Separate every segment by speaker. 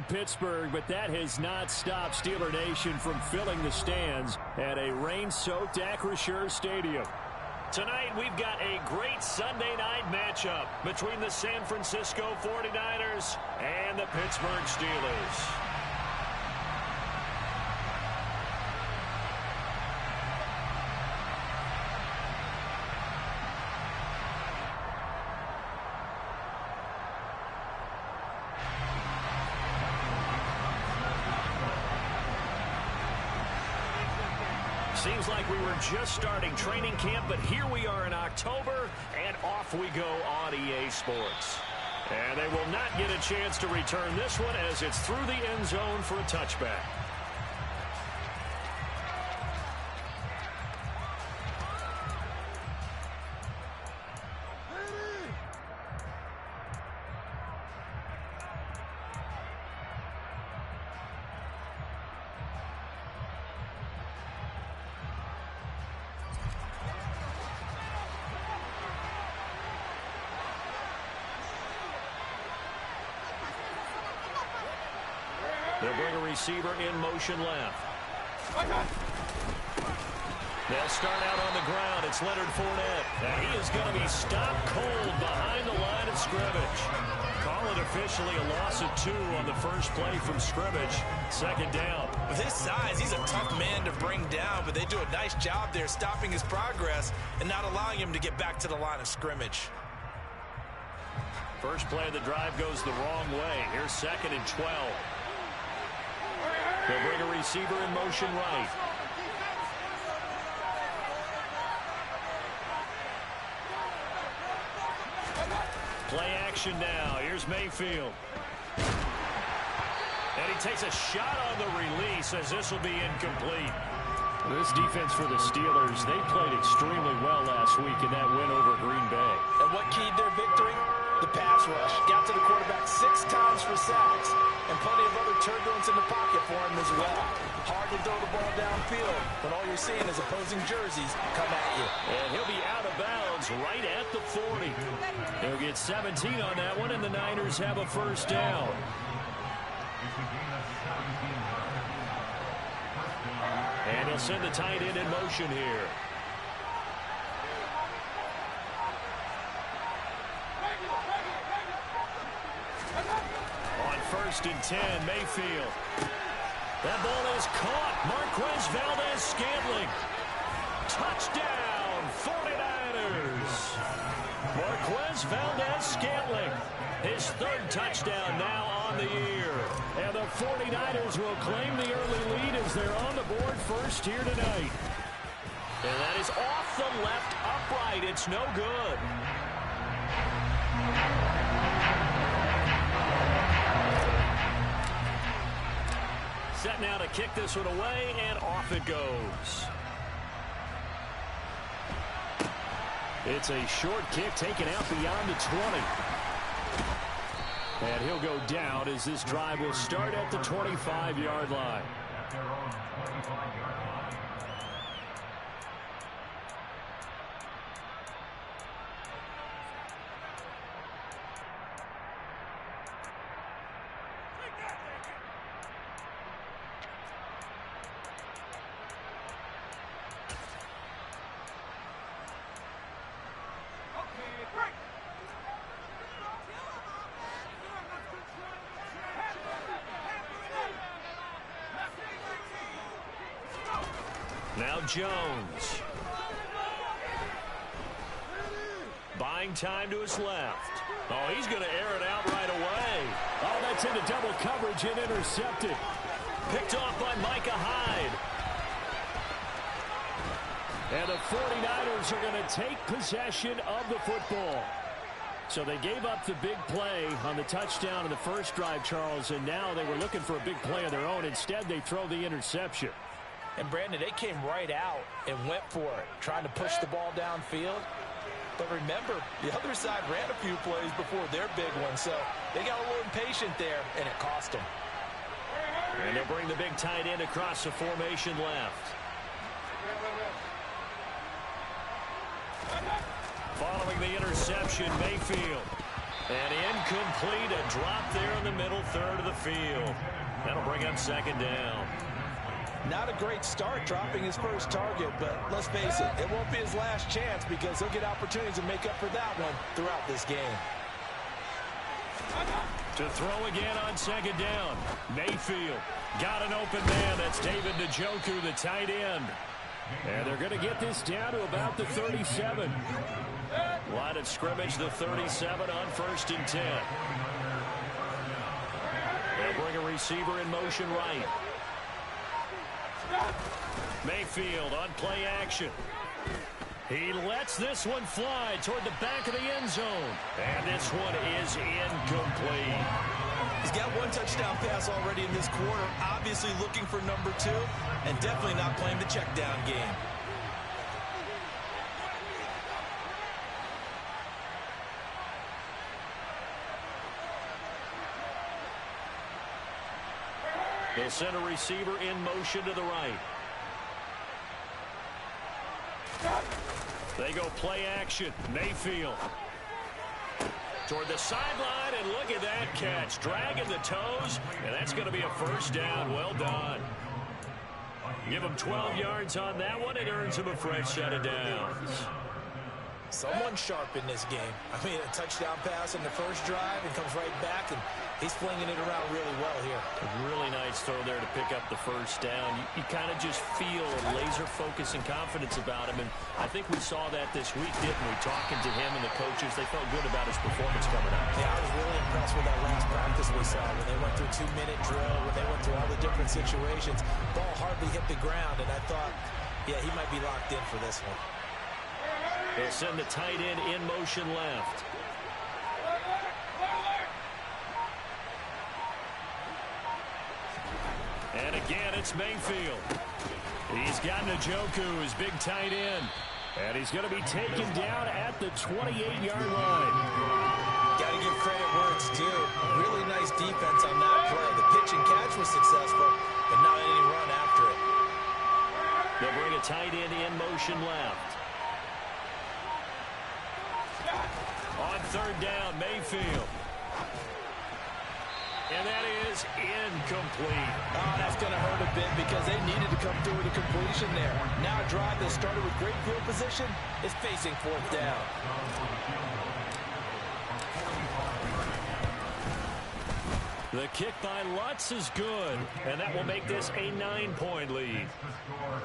Speaker 1: Pittsburgh, but that has not stopped Steeler Nation from filling the stands at a rain-soaked Acrisure Stadium. Tonight, we've got a great Sunday night matchup between the San Francisco 49ers and the Pittsburgh Steelers. Seems like we were just starting training camp, but here we are in October, and off we go on EA Sports. And they will not get a chance to return this one as it's through the end zone for a touchback. They'll bring a receiver in motion left. They'll start out on the ground. It's Leonard Fournette. And he is going to be stopped cold behind the line of scrimmage. Call it officially a loss of 2 on the first play from scrimmage. Second down.
Speaker 2: With his size, he's a tough man to bring down, but they do a nice job there stopping his progress and not allowing him to get back to the line of scrimmage.
Speaker 1: First play of the drive goes the wrong way. Here's 2nd and 12. They'll bring a receiver in motion right. Play action now. Here's Mayfield. And he takes a shot on the release as this will be incomplete. This defense for the Steelers, they played extremely well last week in that win over Green Bay.
Speaker 2: And what keyed their victory? The pass rush. Got to the quarterback 6 times for sacks. And plenty of other turbulence in the pocket for him as well. Hard to throw the ball downfield when all you're seeing is opposing jerseys come at you.
Speaker 1: And he'll be out of bounds right at the 40. He'll get 17 on that one, and the Niners have a first down. And he'll send the tight end in motion here. On 1st and 10, Mayfield. That ball is caught. Marquez Valdes-Scantling. Touchdown, 49ers. Marquez Valdes-Scantling. His 3rd touchdown now on the year. And the 49ers will claim the early lead as they're on the board first here tonight. And that is off the left upright. It's no good. Set now to kick this one away, and off it goes. It's a short kick taken out beyond the 20. And he'll go down as this drive will start at the 25-yard line. Now Jones. Buying time to his left. Oh, he's going to air it out right away. Oh, that's into double coverage and intercepted. Picked off by Micah Hyde. And the 49ers are going to take possession of the football. So they gave up the big play on the touchdown in the first drive, Charles, and now they were looking for a big play of their own. Instead, they throw the interception.
Speaker 2: And, Brandon, they came right out and went for it, trying to push the ball downfield. But remember, the other side ran a few plays before their big one, so they got a little impatient there, and it cost them.
Speaker 1: And they'll bring the big tight end across the formation left. Following the interception, Mayfield. And incomplete, a drop there in the middle third of the field. That'll bring up second down.
Speaker 2: Not a great start dropping his first target, but let's face it, it won't be his last chance because he'll get opportunities to make up for that one throughout this game.
Speaker 1: To throw again on second down. Mayfield got an open man. That's David Njoku, the tight end. And they're going to get this down to about the 37. Line of scrimmage, the 37 on 1st and 10. They'll bring a receiver in motion right. Mayfield on play action. He lets this one fly toward the back of the end zone. And this one is incomplete.
Speaker 2: He's got one touchdown pass already in this quarter. Obviously looking for number 2. And definitely not playing the check down game.
Speaker 1: They'll send a receiver in motion to the right. They go play action. Mayfield toward the sideline, and look at that catch. Dragging the toes, and that's going to be a first down. Well done. Give him 12 yards on that one. It earns him a fresh set of downs.
Speaker 2: Someone sharp in this game. I mean, a touchdown pass in the first drive and comes right back, and he's flinging it around really well here.
Speaker 1: A really nice throw there to pick up the first down. You kind of just feel a laser focus and confidence about him, and I think we saw that this week, didn't we? Talking to him and the coaches, they felt good about his performance coming up.
Speaker 2: Yeah, I was really impressed with that last practice we saw when they went through 2-minute drill, when they went through all the different situations. Ball hardly hit the ground, and I thought, yeah, he might be locked in for this one.
Speaker 1: They'll send the tight end in motion left. And again, it's Mayfield. He's got Njoku, his big tight end. And he's going to be taken down at the 28-yard line.
Speaker 2: Got to give credit where it's due. Really nice defense on that play. The pitch and catch was successful, but not any run after it.
Speaker 1: They'll bring a tight end in motion left. On third down, Mayfield. And that is incomplete.
Speaker 2: Oh, that's going to hurt a bit because they needed to come through with a completion there. Now a drive that started with great field position is facing fourth down.
Speaker 1: The kick by Lutz is good, and that will make this a 9-point lead.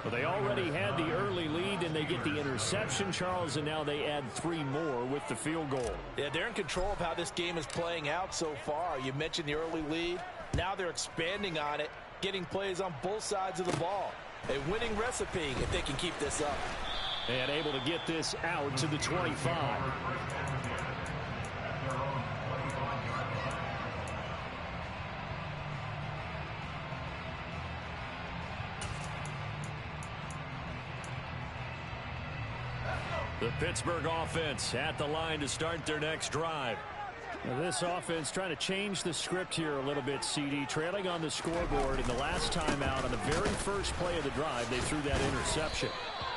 Speaker 1: But they already had the early lead, and they get the interception, Charles, and now they add 3 more with the field goal.
Speaker 2: Yeah, they're in control of how this game is playing out so far. You mentioned the early lead. Now they're expanding on it, getting plays on both sides of the ball. A winning recipe if they can keep this up.
Speaker 1: And able to get this out to the 25. The Pittsburgh offense at the line to start their next drive. Now this offense trying to change the script here a little bit, CD. Trailing on the scoreboard, and the last time out on the very first play of the drive, they threw that interception.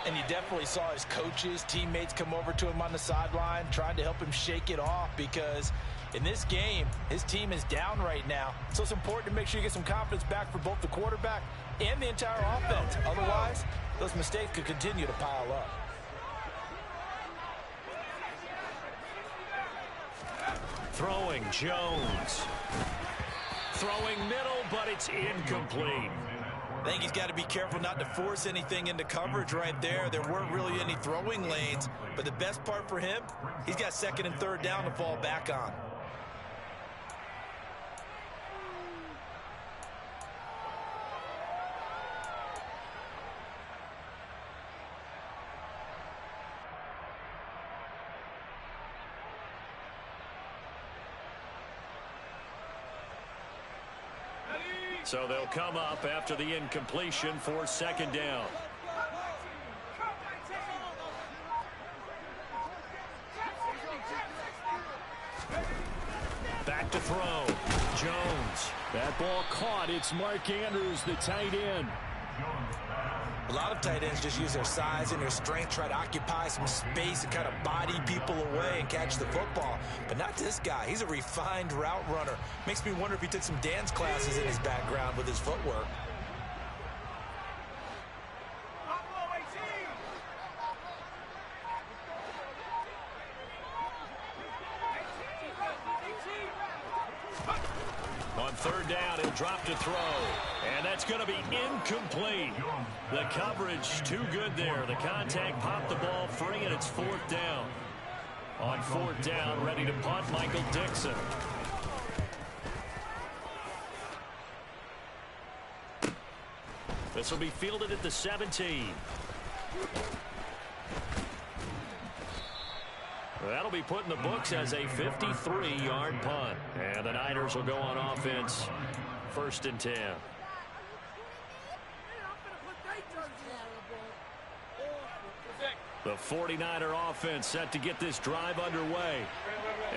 Speaker 2: And you definitely saw his coaches, teammates come over to him on the sideline, trying to help him shake it off because in this game, his team is down right now. So it's important to make sure you get some confidence back for both the quarterback and the entire offense. Otherwise, those mistakes could continue to pile up.
Speaker 1: Throwing, Jones. Throwing middle, but it's incomplete.
Speaker 2: I think he's got to be careful not to force anything into coverage right there. There weren't really any throwing lanes, but the best part for him, he's got second and third down to fall back on.
Speaker 1: So they'll come up after the incompletion for second down. Back to throw. Jones. That ball caught. It's Mark Andrews, the tight end.
Speaker 2: A lot of tight ends just use their size and their strength, try to occupy some space and kind of body people away and catch the football. But not this guy. He's a refined route runner. Makes me wonder if he took some dance classes in his background with his footwork.
Speaker 1: On third down, he'll drop to throw. And that's going to be incomplete. The coverage too good there. The contact popped the ball free, and it's fourth down. On fourth down, ready to punt, Michael Dixon. This will be fielded at the 17. That'll be put in the books as a 53-yard punt. And the Niners will go on offense, first and 10. The 49er offense set to get this drive underway.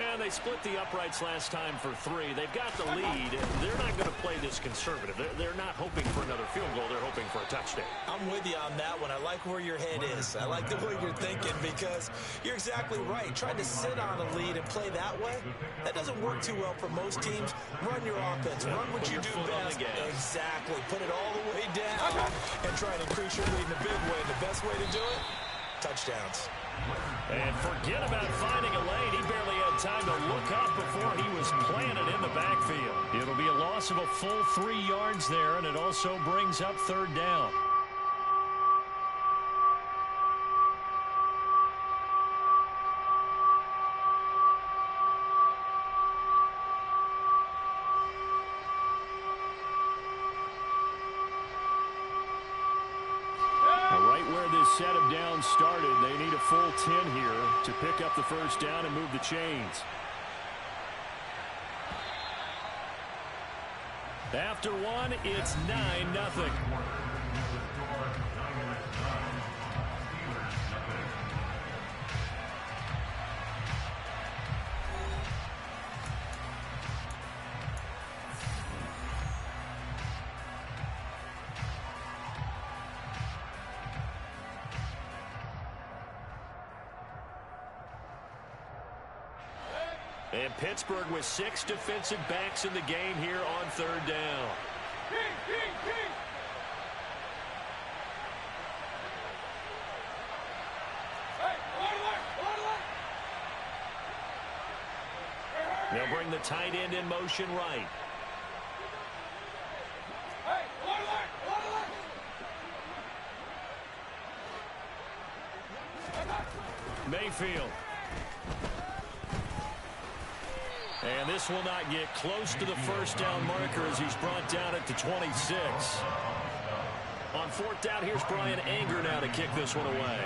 Speaker 1: And they split the uprights last time for 3. They've got the lead. They're not going to play this conservative. They're not hoping for another field goal. They're hoping for a touchdown.
Speaker 2: I'm with you on that one. I like where your head is. I like the way you're thinking because you're exactly right. Trying to sit on a lead and play that way, that doesn't work too well for most teams. Run your offense. Run what you do best. Exactly. Put it all the way down and try and increase your lead in a big way. And the best way to do it? Touchdowns.
Speaker 1: And forget about finding a lane. He barely had time to look up before he was planted in the backfield. It'll be a loss of a full 3 yards there, and it also brings up third down. Set of downs started. They need a full 10 here to pick up the first down and move the chains. After one, it's 9-0. And Pittsburgh with 6 defensive backs in the game here on third down. They'll bring the tight end in motion right. Mayfield. And this will not get close to the first down marker as he's brought down at the 26. On fourth down, here's Brian Anger now to kick this one away.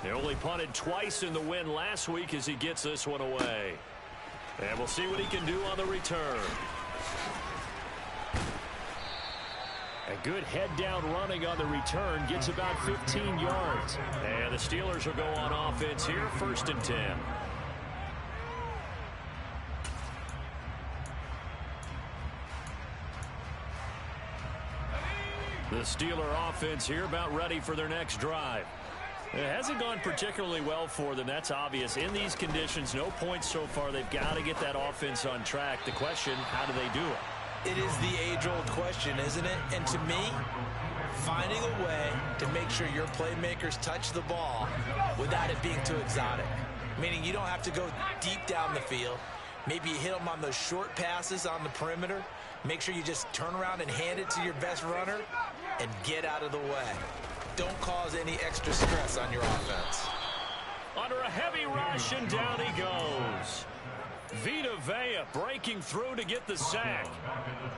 Speaker 1: They only punted twice in the win last week as he gets this one away. And we'll see what he can do on the return. A good head-down running on the return gets about 15 yards. And the Steelers will go on offense here, first and 10. The Steeler offense here about ready for their next drive. It hasn't gone particularly well for them. That's obvious. In these conditions, no points so far. They've got to get that offense on track. The question, how do they do it?
Speaker 2: It is the age-old question, isn't it? And to me, finding a way to make sure your playmakers touch the ball without it being too exotic. Meaning you don't have to go deep down the field. Maybe you hit them on those short passes on the perimeter. Make sure you just turn around and hand it to your best runner and get out of the way. Don't cause any extra stress on your offense.
Speaker 1: Under a heavy rush, and down he goes. Vita Vea breaking through to get the sack.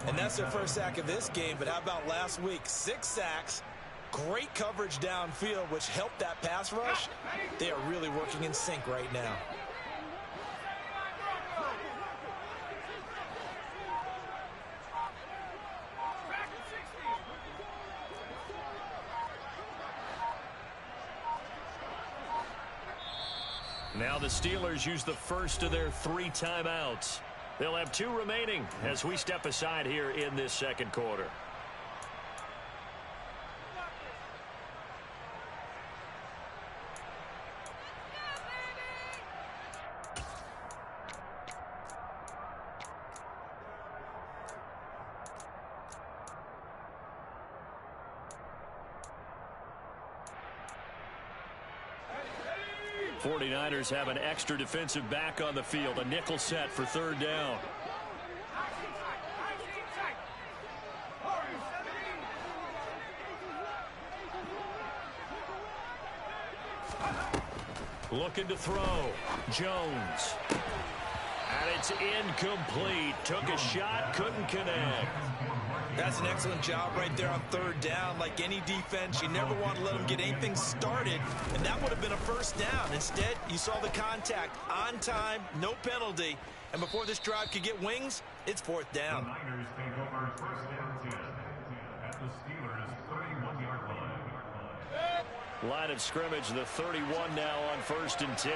Speaker 2: And that's their first sack of this game, but how about last week? 6 sacks, great coverage downfield, which helped that pass rush. They are really working in sync right now.
Speaker 1: Now the Steelers use the first of their 3 timeouts. They'll have 2 remaining as we step aside here in this second quarter. '49ers have an extra defensive back on the field. A nickel set for 3rd down. Looking to throw. Jones. And it's incomplete. Took a shot, couldn't connect.
Speaker 2: That's an excellent job right there on 3rd down. Like any defense, you never want to let them get anything started, and that would have been a 1st down. Instead, you saw the contact on time, no penalty, and before this drive could get wings, it's 4th down.
Speaker 3: The Niners take over 1st and 10 at the Steelers' 31-yard line.
Speaker 1: Line of scrimmage, the 31 now on 1st and 10.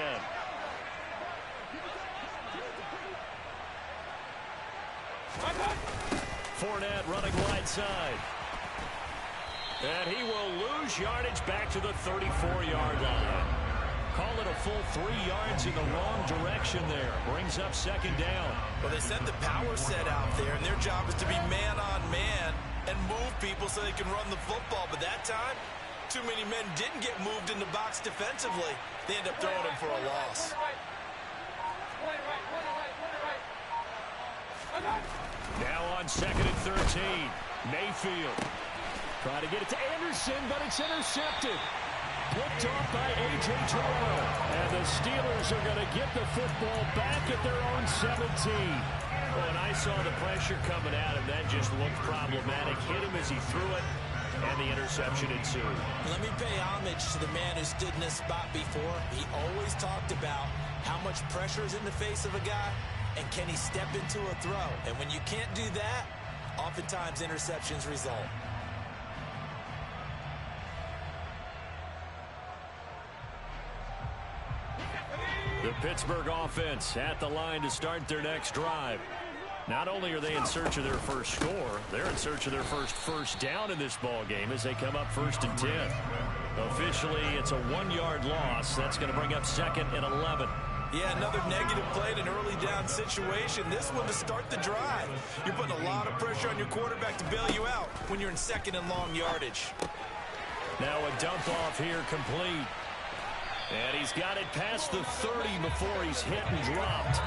Speaker 1: Fournette running wide side. And he will lose yardage back to the 34-yard line. Call it a full 3 yards in the wrong direction there. Brings up 2nd down.
Speaker 2: Well, they sent the power set out there, and their job is to be man-on-man and move people so they can run the football. But that time, too many men didn't get moved in the box defensively. They end up throwing him for a loss.
Speaker 1: Now on 2nd and 13. Mayfield. Trying to get it to Anderson, but it's intercepted. Picked off by A.J. Terrell. And the Steelers are going to get the football back at their own 17. Well, and I saw the pressure coming at him. That just looked problematic. Hit him as he threw it, and the interception ensued.
Speaker 2: Let me pay homage to the man who stood in this spot before. He always talked about how much pressure is in the face of a guy, and can he step into a throw? And when you can't do that, oftentimes interceptions result.
Speaker 1: The Pittsburgh offense at the line to start their next drive. Not only are they in search of their first score, they're in search of their first down in this ball game as they come up 1st and 10. Officially, it's a 1-yard loss. That's going to bring up 2nd and 11.
Speaker 2: Yeah, another negative play in an early down situation. This one to start the drive. You're putting a lot of pressure on your quarterback to bail you out when you're in 2nd and long yardage.
Speaker 1: Now a dump off here complete. And he's got it past the 30 before he's hit and dropped.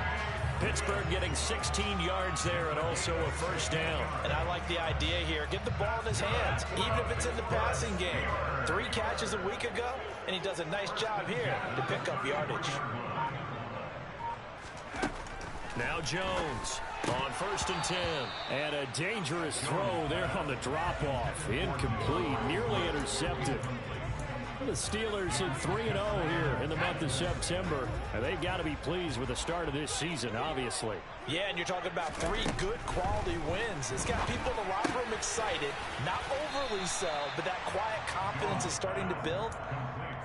Speaker 1: Pittsburgh getting 16 yards there and also a 1st down.
Speaker 2: And I like the idea here. Get the ball in his hands, even if it's in the passing game. 3 catches a week ago, and he does a nice job here to pick up yardage.
Speaker 1: Now Jones on 1st and 10. And a dangerous throw there on the drop-off. Incomplete, nearly intercepted. The Steelers in 3-0 here in the month of September, and they've got to be pleased with the start of this season, obviously.
Speaker 2: Yeah, and you're talking about 3 good quality wins. It's got people in the locker room excited, not overly so, but that quiet confidence is starting to build.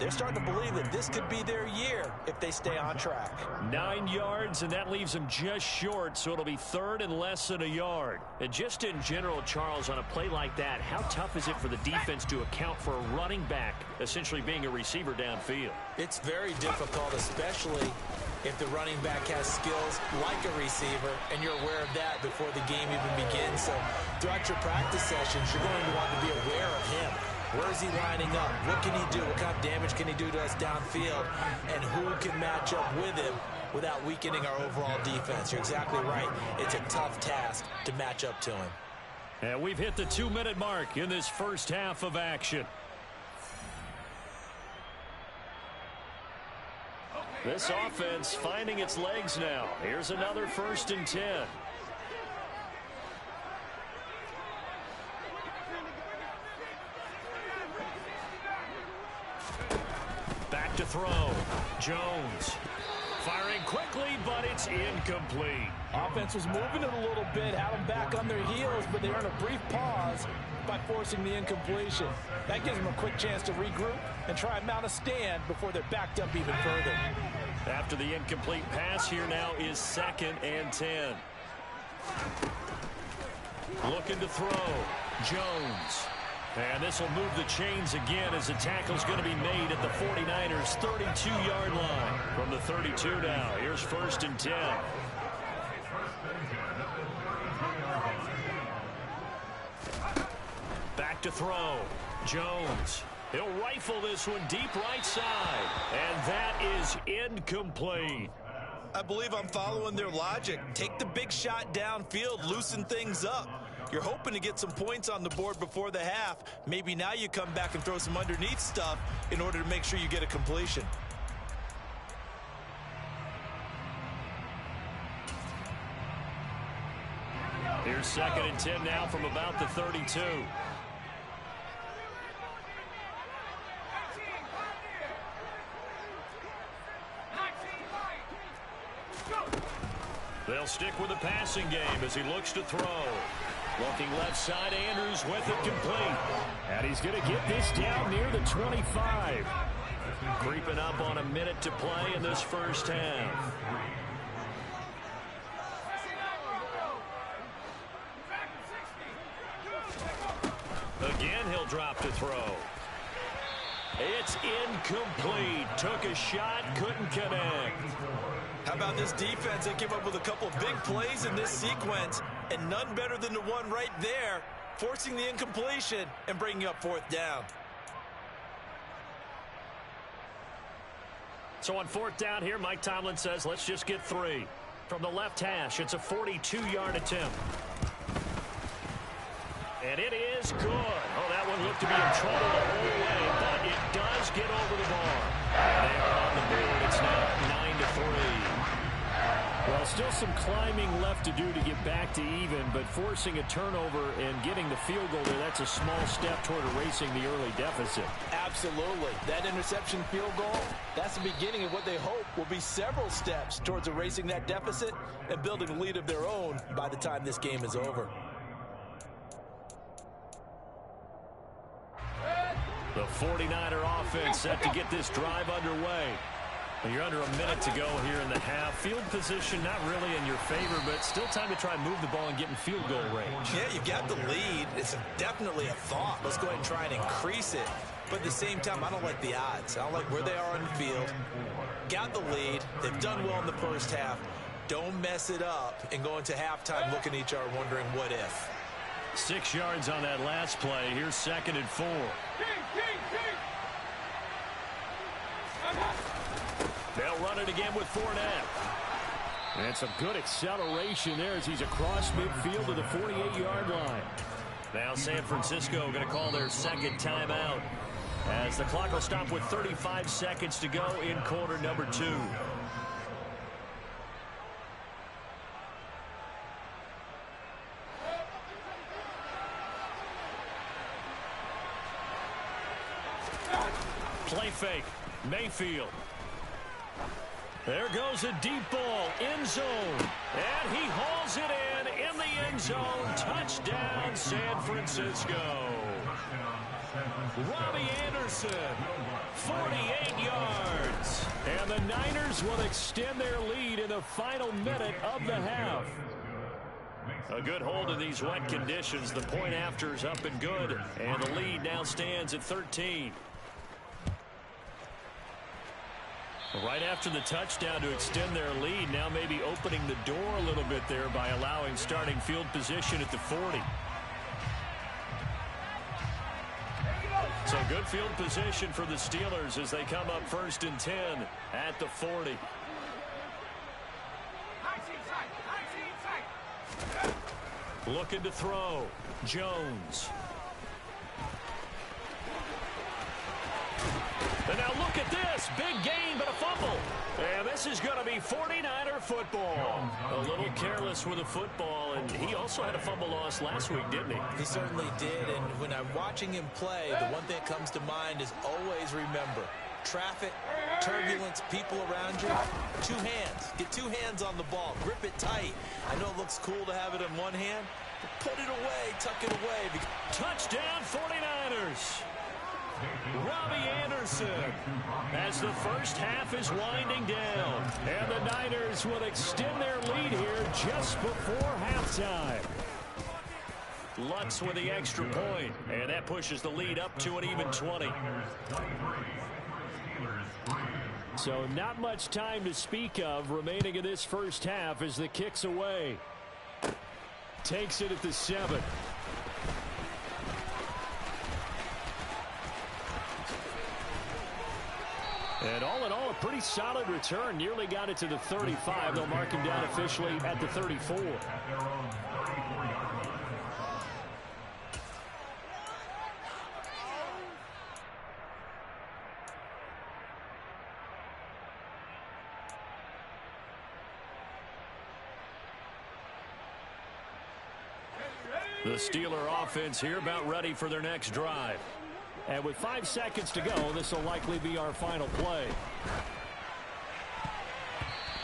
Speaker 2: They're starting to believe that this could be their year if they stay on track.
Speaker 1: 9 yards, and that leaves them just short, so it'll be 3rd and less than a yard. And just in general, Charles, on a play like that, how tough is it for the defense to account for a running back essentially being a receiver downfield?
Speaker 2: It's very difficult, especially if the running back has skills like a receiver, and you're aware of that before the game even begins. So throughout your practice sessions, you're going to want to be aware of him. Where is he lining up? What can he do? What kind of damage can he do to us downfield? And who can match up with him without weakening our overall defense? You're exactly right. It's a tough task to match up to him.
Speaker 1: And we've hit the 2-minute mark in this first half of action. This offense finding its legs now. Here's another 1st and 10. Back to throw. Jones Firing quickly, but it's incomplete.
Speaker 2: Offense was moving it a little bit, had them back on their heels, but they earned a brief pause by forcing the incompletion. That gives them a quick chance to regroup and try and mount a stand before they're backed up even further.
Speaker 1: After the incomplete pass, here now is 2nd and 10. Looking to throw. Jones. And this will move the chains again as the tackle's going to be made at the 49ers' 32-yard line. From the 32 now, here's 1st and 10. Back to throw. Jones. He'll rifle this one deep right side. And that is incomplete.
Speaker 2: I believe I'm following their logic. Take the big shot downfield, loosen things up. You're hoping to get some points on the board before the half. Maybe now you come back and throw some underneath stuff in order to make sure you get a completion.
Speaker 1: Here's 2nd and 10 now from about the 32. They'll stick with the passing game as he looks to throw. Looking left side, Andrews with it complete. And he's going to get this down near the 25. Creeping up on a minute to play in this first half. Again, he'll drop to throw. It's incomplete. Took a shot, couldn't connect.
Speaker 2: How about this defense? They came up with a couple of big plays in this sequence, and none better than the one right there, forcing the incompletion and bringing up 4th down.
Speaker 1: So on 4th down here, Mike Tomlin says, let's just get 3. From the left hash, it's a 42-yard attempt. And it is good. Oh, that one looked to be in trouble the whole way, but it does get over the bar. And they are on the board. It's now 9-3. Well, still some climbing left to do to get back to even, but forcing a turnover and getting the field goal there, that's a small step toward erasing the early deficit.
Speaker 2: Absolutely. That interception field goal, that's the beginning of what they hope will be several steps towards erasing that deficit and building a lead of their own by the time this game is over.
Speaker 1: The 49er offense set to get this drive underway. Well, you're under a minute to go here in the half. Field position not really in your favor, but still time to try and move the ball and get in field goal range.
Speaker 2: Yeah, you've got the lead. It's definitely a thought. Let's go ahead and try and increase it. But at the same time, I don't like the odds. I don't like where they are on the field. Got the lead. They've done well in the first half. Don't mess it up and go into halftime looking at each other wondering what if.
Speaker 1: 6 yards on that last play. Here's 2nd and 4. They'll run it again with Fournette. And some good acceleration there as he's across midfield to the 48-yard line. Now San Francisco going to call their 2nd timeout as the clock will stop with 35 seconds to go in quarter number 2. Play fake. Mayfield. There goes a deep ball. End zone. And he hauls it in the end zone. Touchdown, San Francisco. Robbie Anderson, 48 yards. And the Niners will extend their lead in the final minute of the half. A good hold in these wet conditions. The point after is up and good. And the lead now stands at 13. Right after the touchdown to extend their lead, now maybe opening the door a little bit there by allowing starting field position at the 40. So good field position for the Steelers as they come up 1st and 10 at the 40. Looking to throw. Jones. And now look at this. Big gain, but a fumble. And this is going to be 49er football. A little careless with the football, and he also had a fumble loss last week, didn't he?
Speaker 2: He certainly did, and when I'm watching him play, the one thing that comes to mind is always remember, traffic, turbulence, people around you. Two hands. Get two hands on the ball. Grip it tight. I know it looks cool to have it in one hand, but put it away, tuck it away.
Speaker 1: Touchdown 49ers. Robbie Anderson as the first half is winding down. And the Niners will extend their lead here just before halftime. Lutz with the extra point, and that pushes the lead up to an even 20. So not much time to speak of remaining in this first half as the kick's away. Takes it at the 7. And all in all, a pretty solid return. Nearly got it to the 35. They'll mark him down officially at the 34. The Steeler offense here about ready for their next drive. And with 5 seconds to go, this will likely be our final play.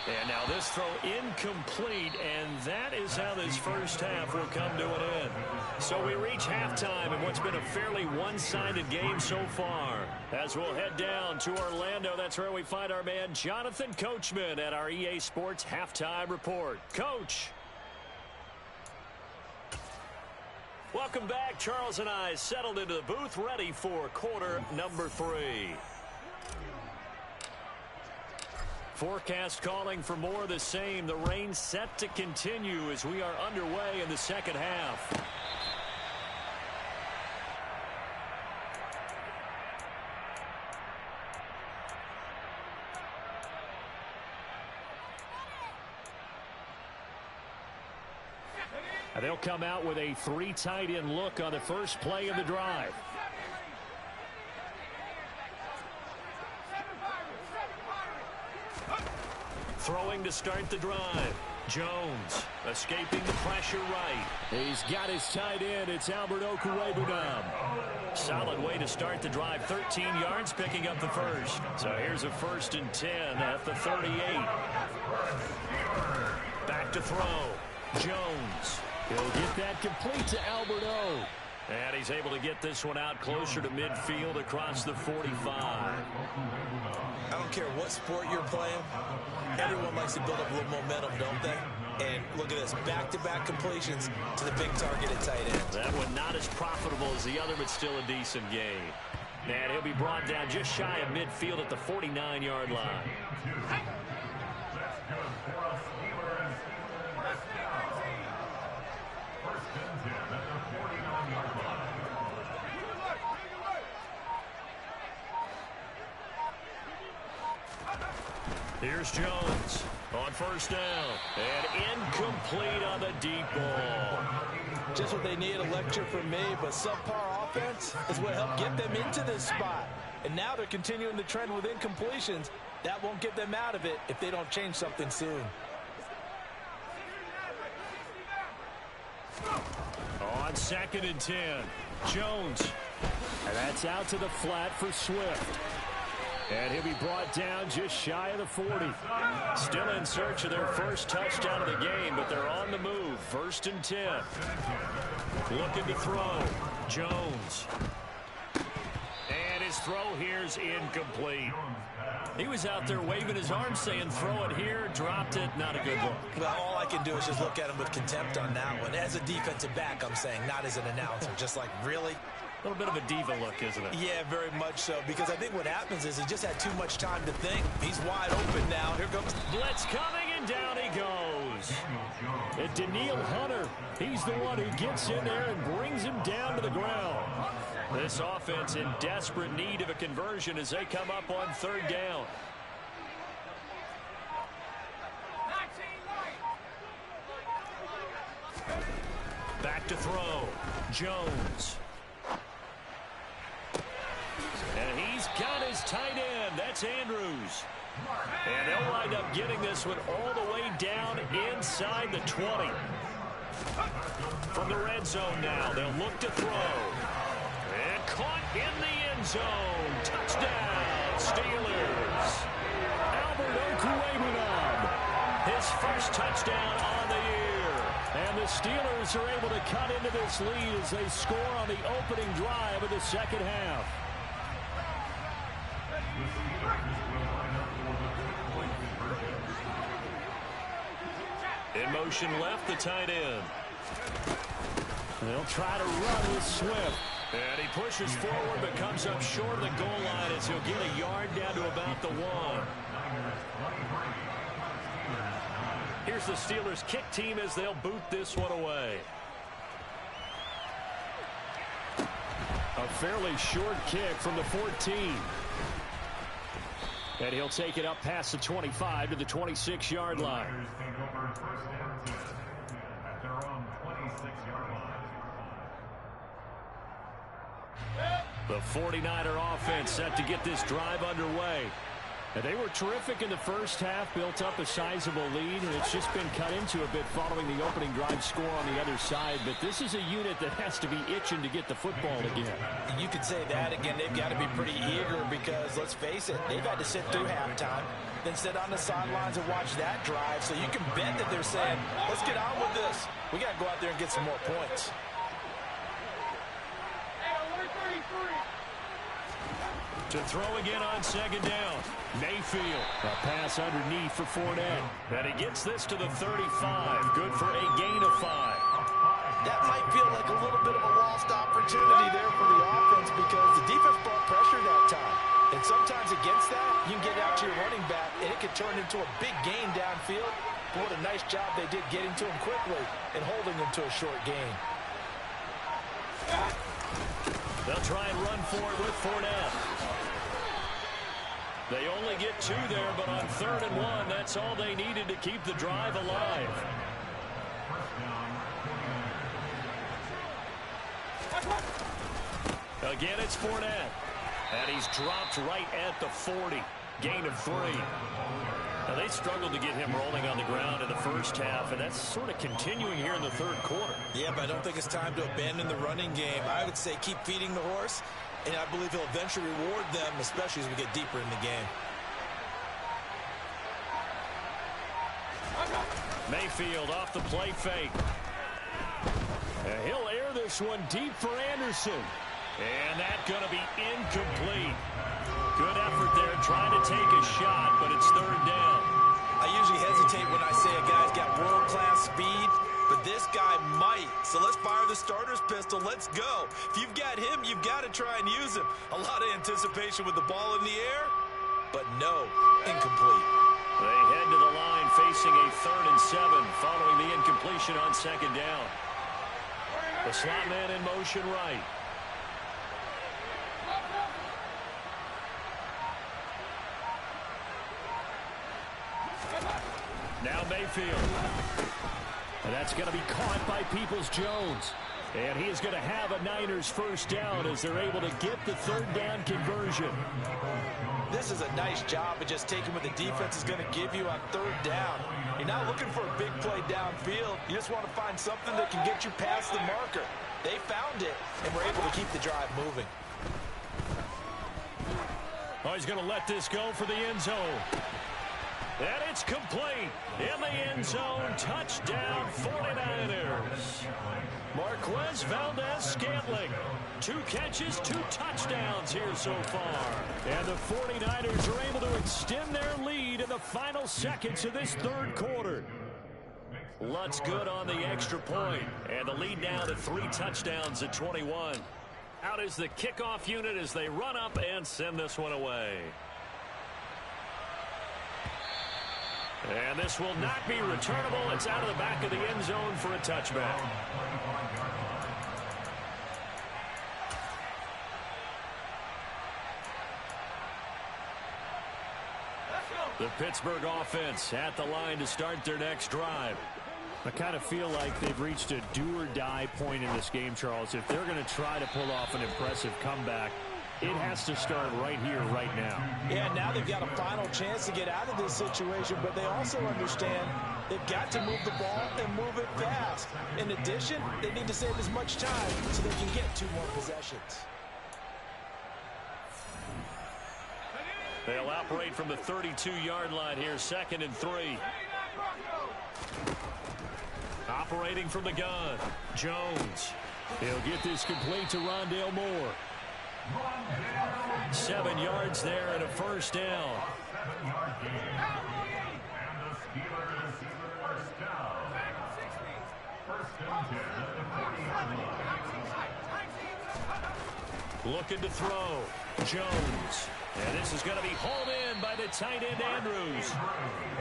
Speaker 1: And now this throw incomplete, and that is how this first half will come to an end. So we reach halftime in what's been a fairly one-sided game so far. As we'll head down to Orlando, that's where we find our man Jonathan Coachman at our EA Sports Halftime Report. Coach. Welcome back. Charles and I settled into the booth, ready for quarter number 3. Forecast calling for more of the same. The rain set to continue as we are underway in the second half. They'll come out with a 3 tight end look on the first play of the drive. Throwing to start the drive. Jones escaping the pressure right. He's got his tight end. It's Albert Okwuegbunam. Solid way to start the drive. 13 yards, picking up the first. So here's a 1st and 10 at the 38. Back to throw. Jones. He'll get that complete to Albert O. And he's able to get this one out closer to midfield across the 45.
Speaker 2: I don't care what sport you're playing. Everyone likes to build up a little momentum, don't they? And look at this, back-to-back completions to the big target at tight end.
Speaker 1: That one not as profitable as the other, but still a decent gain. And he'll be brought down just shy of midfield at the 49-yard line. Here's Jones on 1st down. And incomplete on the deep ball.
Speaker 2: Just what they need, a lecture from me, but subpar offense is what helped get them into this spot. And now they're continuing the trend with incompletions. That won't get them out of it if they don't change something soon.
Speaker 1: On 2nd and 10, Jones. And that's out to the flat for Swift. And he'll be brought down just shy of the 40. Still in search of their first touchdown of the game, but they're on the move. 1st and 10. Looking to throw. Jones. And his throw here's incomplete. He was out there waving his arms saying throw it here, dropped it, not a good look.
Speaker 2: Well, all I can do is just look at him with contempt on that one. As a defensive back, I'm saying, not as an announcer. Just like, really?
Speaker 1: A little bit of a diva look, isn't it?
Speaker 2: Yeah, very much so. Because I think what happens is he just had too much time to think. He's wide open now. Here comes
Speaker 1: blitz coming, and down he goes. And Daniil Hunter, he's the one who gets in there and brings him down to the ground. This offense in desperate need of a conversion as they come up on 3rd down. Back to throw. Jones. And he's got his tight end. That's Andrews. And they'll wind up getting this one all the way down inside the 20. From the red zone now, they'll look to throw. And caught in the end zone. Touchdown, Steelers. 49ers are able to cut into this lead as they score on the opening drive of the second half. In motion left, the tight end. They'll try to run with Swift. And he pushes forward but comes up short of the goal line as he'll get a yard down to about the 1. Here's the Steelers kick team as they'll boot this one away. A fairly short kick from the 14. And he'll take it up past the 25 to the 26-yard line. The 49er offense set to get this drive underway. And they were terrific in the first half, built up a sizable lead, and it's just been cut into a bit following the opening drive score on the other side. But this is a unit that has to be itching to get the football again.
Speaker 2: You could say that again. They've got to be pretty eager because, let's face it, they've had to sit through halftime, then sit on the sidelines and watch that drive. So you can bet that they're saying, let's get on with this. We got to go out there and get some more points.
Speaker 1: To throw again on second down. Mayfield. A pass underneath for Fournette. And he gets this to the 35. Good for a gain of 5.
Speaker 2: That might feel like a little bit of a lost opportunity there for the offense because the defense brought pressure that time. And sometimes against that, you can get out to your running back, and it could turn into a big gain downfield. But what a nice job they did getting to him quickly and holding him to a short gain.
Speaker 1: They'll try and run for it with Fournette. They only get 2 there, but on 3rd and 1, that's all they needed to keep the drive alive. Again, it's Fournette. And he's dropped right at the 40. Gain of 3. Now, they struggled to get him rolling on the ground in the first half, and that's sort of continuing here in the third quarter.
Speaker 2: Yeah, but I don't think it's time to abandon the running game. I would say keep feeding the horse, and I believe he'll eventually reward them, especially as we get deeper in the game.
Speaker 1: Mayfield off the play fake. And he'll air this one deep for Anderson. And that's going to be incomplete. Good effort there trying to take a shot, but it's 3rd down.
Speaker 2: I usually hesitate when I say a guy's got world-class speed, but this guy might. So let's fire the starter's pistol. Let's go. If you've got him, you've got to try and use him. A lot of anticipation with the ball in the air, but no, incomplete.
Speaker 1: They head to the line facing a 3rd and 7 following the incompletion on 2nd down. The slot man in motion right. Now Mayfield. And that's going to be caught by Peoples-Jones. And he is going to have a Niners first down as they're able to get the 3rd down conversion.
Speaker 2: This is a nice job of just taking what the defense is going to give you on 3rd down. You're not looking for a big play downfield. You just want to find something that can get you past the marker. They found it, and were able to keep the drive moving.
Speaker 1: Oh, he's going to let this go for the end zone. And it's complete. In the end zone, touchdown 49ers. Marquez Valdez-Scantling. 2 catches, 2 touchdowns here so far. And the 49ers are able to extend their lead in the final seconds of this 3rd quarter. Lutz good on the extra point. And the lead now to 3 touchdowns at 21. Out is the kickoff unit as they run up and send this one away. And this will not be returnable. It's out of the back of the end zone for a touchback. The Pittsburgh offense at the line to start their next drive. I kind of feel like they've reached a do-or-die point in this game, Charles. If they're going to try to pull off an impressive comeback, it has to start right here, right now.
Speaker 2: Yeah, now they've got a final chance to get out of this situation, but they also understand they've got to move the ball and move it fast. In addition, they need to save as much time so they can get 2 more possessions.
Speaker 1: They'll operate from the 32-yard line here, 2nd and 3. Operating from the gun, Jones. He'll get this complete to Rondale Moore. 7 yards there and a first down.
Speaker 3: 7-yard gain. And the Steelers first down. First and 10 at the 40-yard line.
Speaker 1: Looking to throw, Jones. And this is going to be hauled in by the tight end, Andrews.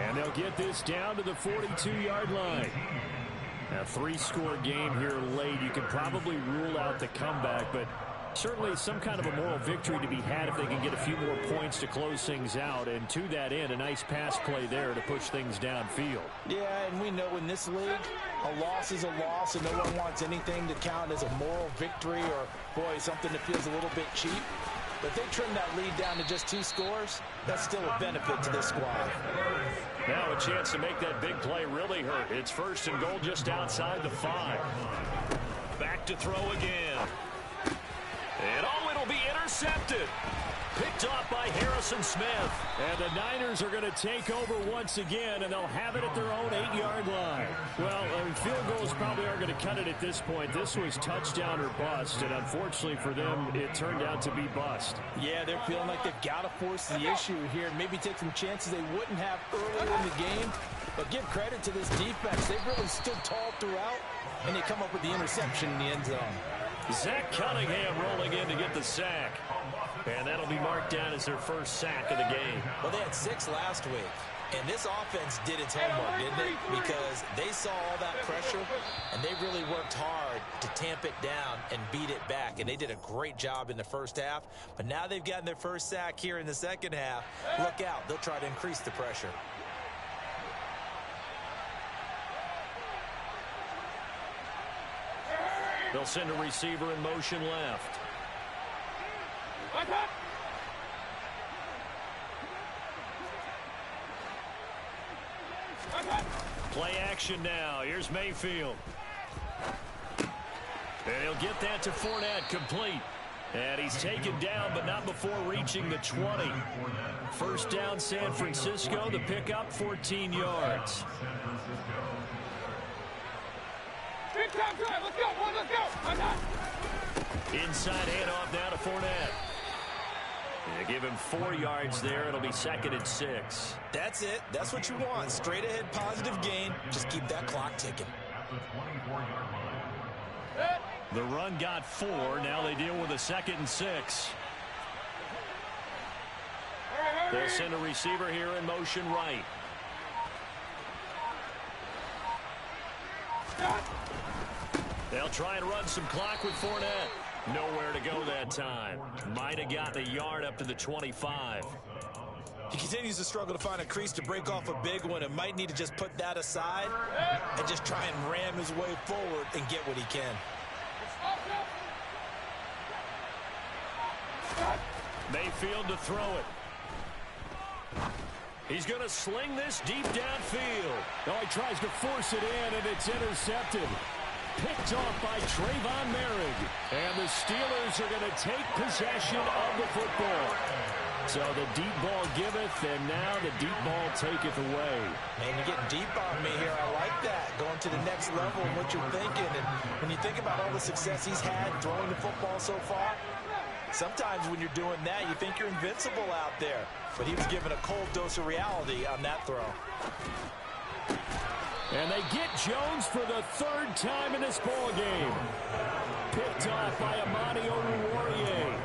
Speaker 1: And they'll get this down to the 42-yard line. A 3-score game here late. You can probably rule out the comeback, but certainly some kind of a moral victory to be had if they can get a few more points to close things out. And to that end, a nice pass play there to push things downfield.
Speaker 2: Yeah, and we know in this league, a loss is a loss, and no one wants anything to count as a moral victory or, boy, something that feels a little bit cheap. But if they trim that lead down to just 2 scores, that's still a benefit to this squad.
Speaker 1: Now a chance to make that big play really hurt. It's first and goal just outside the 5. Back to throw again. And it'll be intercepted. Picked off by Harrison Smith. And the Niners are going to take over once again, and they'll have it at their own 8-yard line. Well, field goals probably aren't going to cut it at this point. This was touchdown or bust, and unfortunately for them, it turned out to be bust.
Speaker 2: Yeah, they're feeling like they've got to force the issue here, maybe take some chances they wouldn't have earlier in the game. But give credit to this defense. They've really stood tall throughout, and they come up with the interception in the end zone.
Speaker 1: Zach Cunningham rolling in to get the sack. And that'll be marked down as their first sack of the game.
Speaker 2: Well, they had 6 last week. And this offense did its homework, didn't it? Because they saw all that pressure, and they really worked hard to tamp it down and beat it back. And they did a great job in the first half. But now they've gotten their first sack here in the second half. Look out. They'll try to increase the pressure.
Speaker 1: They'll send a receiver in motion left. Play action now. Here's Mayfield. And he'll get that to Fournette, complete. And he's taken down, but not before reaching the 20. First down, San Francisco. The pickup, 14 yards.
Speaker 4: Big time drive. Let's go. Let's go.
Speaker 1: Inside handoff now to Fournette. They give him 4 yards there. It'll be second and 6.
Speaker 2: That's it. That's what you want. Straight ahead, positive gain. Just keep that clock ticking.
Speaker 1: The run got 4. Now they deal with a second and 6. They'll send a receiver here in motion right. They'll try and run some clock with Fournette. Nowhere to go that time. Might have gotten a yard up to the 25.
Speaker 2: He continues to struggle to find a crease to break off a big one and might need to just put that aside and just try and ram his way forward and get what he can.
Speaker 1: Mayfield to throw it. He's going to sling this deep downfield. Oh, he tries to force it in, and it's intercepted. Picked off by Trayvon Merrick. And the Steelers are going to take possession of the football. So the deep ball giveth, and now the deep ball taketh away.
Speaker 2: Man, you're getting deep on me here. I like that. Going to the next level and what you're thinking. And when you think about all the success he's had throwing the football so far, sometimes when you're doing that, you think you're invincible out there. But he was given a cold dose of reality on that throw.
Speaker 1: And they get Jones for the 3rd time in this ball game. Picked off by Amani Oruwariye.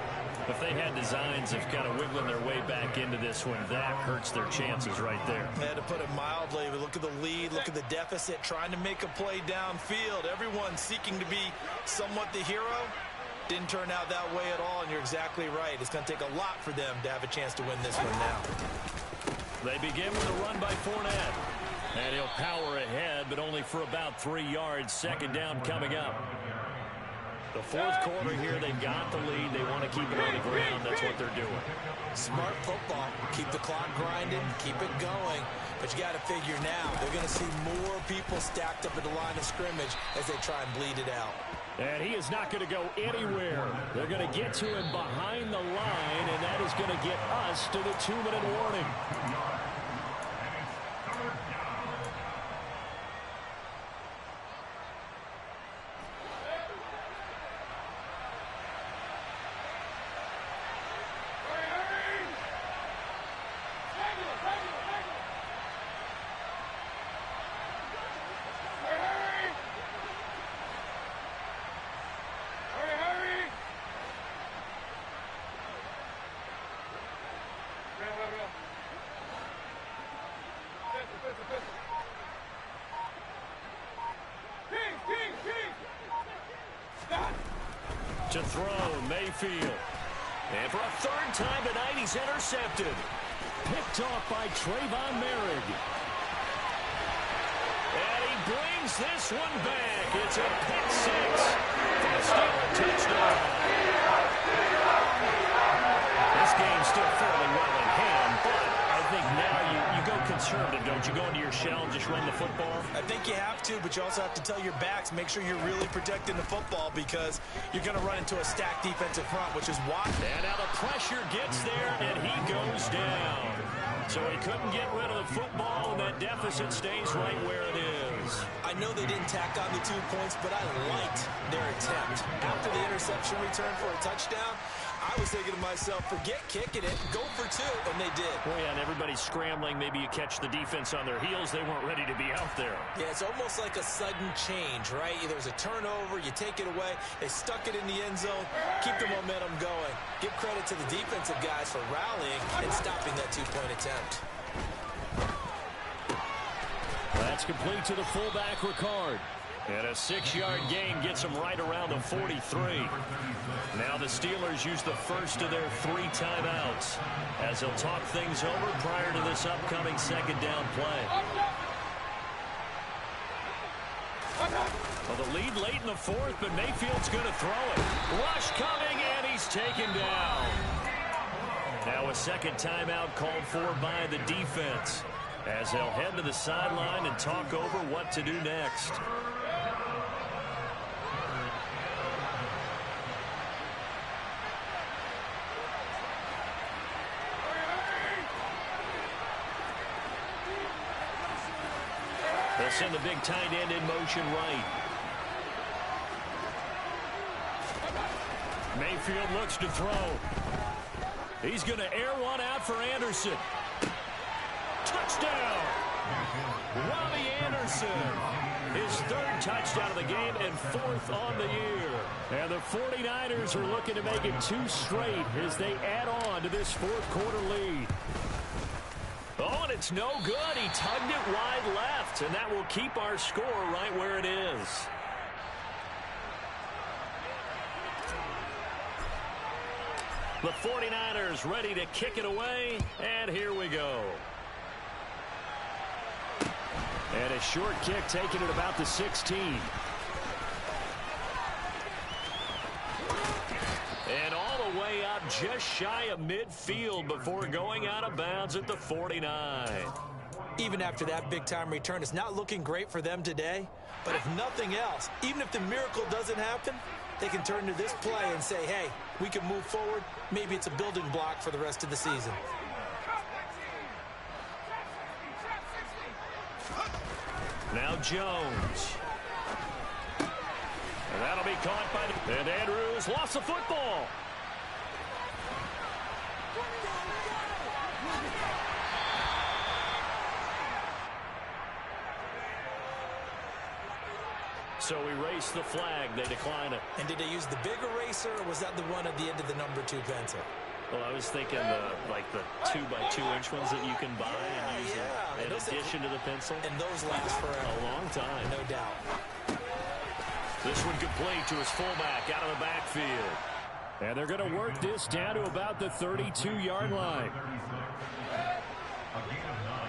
Speaker 1: If they had designs of kind of wiggling their way back into this one, that hurts their chances right there.
Speaker 2: Yeah, to put it mildly, look at the lead, look at the deficit, trying to make a play downfield. Everyone seeking to be somewhat the hero. Didn't turn out that way at all, and you're exactly right. It's going to take a lot for them to have a chance to win this one now.
Speaker 1: They begin with a run by Fournette. And he'll power ahead, but only for about 3 yards. Second down coming up. The 4th quarter here, they've got the lead. They want to keep it on the ground. That's what they're doing.
Speaker 2: Smart football. Keep the clock grinding. Keep it going. But you got to figure now, they're going to see more people stacked up at the line of scrimmage as they try and bleed it out.
Speaker 1: And he is not going to go anywhere. They're going to get to him behind the line, and that is going to get us to the 2-minute warning. To throw, Mayfield. And for a third time tonight, he's intercepted. Picked off by Trayvon Merrick. And he brings this one back. It's a pick six for a Steeler touchdown. This game's still fairly well in hand, but I think now you go conservative, don't you? Go into your shell and just run the football?
Speaker 2: I think you have to, but you also have to tell your backs, make sure you're really protecting the football because you're going to run into a stacked defensive front, which is why.
Speaker 1: And now the pressure gets there, and he goes down. So he couldn't get rid of the football, and that deficit stays right where it is.
Speaker 2: I know they didn't tack on the 2 points, but I liked their attempt. After the interception return for a touchdown, I was thinking to myself, forget kicking it, go for 2, and they did.
Speaker 1: Well, yeah, and everybody's scrambling. Maybe you catch the defense on their heels. They weren't ready to be out there.
Speaker 2: Yeah, it's almost like a sudden change, right? There's a turnover, you take it away, they stuck it in the end zone, keep the momentum going. Give credit to the defensive guys for rallying and stopping that 2-point attempt.
Speaker 1: That's complete to the fullback, Ricard. And a 6-yard gain gets them right around the 43. Now the Steelers use the first of their 3 timeouts as they'll talk things over prior to this upcoming second down play. Well, the lead late in the 4th, but Mayfield's going to throw it. Rush coming, and he's taken down. Now a second timeout called for by the defense as they'll head to the sideline and talk over what to do next. They'll send the big tight end in motion right. Mayfield looks to throw. He's going to air one out for Anderson. Touchdown! Robbie Anderson. His 3rd touchdown of the game and 4th on the year. And the 49ers are looking to make it 2 straight as they add on to this 4th quarter lead. Oh, and it's no good. He tugged it wide left, and that will keep our score right where it is. The 49ers ready to kick it away, and here we go. And a short kick taken at about the 16. And all the way up just shy of midfield before going out of bounds at the 49.
Speaker 2: Even after that big-time return, it's not looking great for them today. But if nothing else, even if the miracle doesn't happen, they can turn to this play and say, hey, we can move forward. Maybe it's a building block for the rest of the season.
Speaker 1: Now Jones. And that'll be caught by the... And Andrews lost the football. So erase the flag. They decline it.
Speaker 2: And did they use the big eraser, or was that the one at the end of the number 2 pencil?
Speaker 1: Well, I was thinking the 2x2-inch ones that you can buy and use in addition to the pencil.
Speaker 2: And those last forever.
Speaker 1: A long time.
Speaker 2: No doubt.
Speaker 1: This one complete to his fullback out of the backfield. And they're going to work this down to about the 32-yard line.
Speaker 3: A gain of 9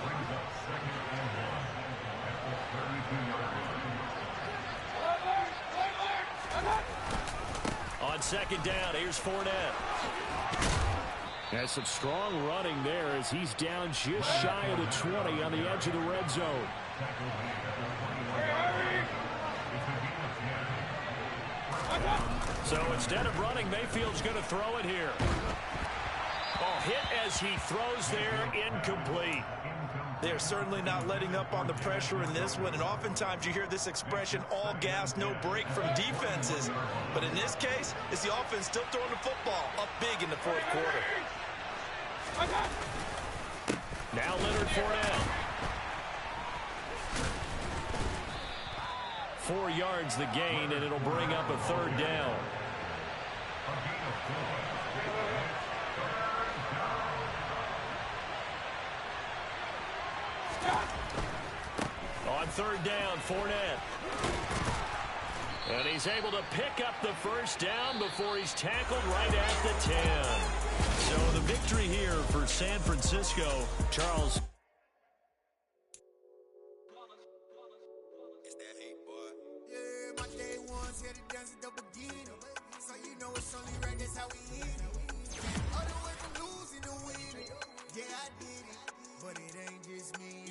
Speaker 3: brings up 2nd and 1 at the 32-yard line.
Speaker 1: On second down, here's Fournette. Has some strong running there as he's down just shy of the 20 on the edge of the red zone. So instead of running, Mayfield's going to throw it here. Oh, hit as he throws there, incomplete.
Speaker 2: They're certainly not letting up on the pressure in this one, and oftentimes you hear this expression, all gas, no break from defenses. But in this case, it's the offense still throwing the football up big in the 4th quarter.
Speaker 1: Now Leonard Fournette. 4 yards the gain, and it'll bring up a 3rd down. On third down, Fournette. And he's able to pick up the first down before he's tackled right at the 10. So the victory here for San Francisco. Charles.
Speaker 5: It's that hate, boy. Yeah, my day ones had it done since the beginning. So you know it's only right, that's how we hit it. Other way from losing to winning. Yeah, I did it. But it ain't just me.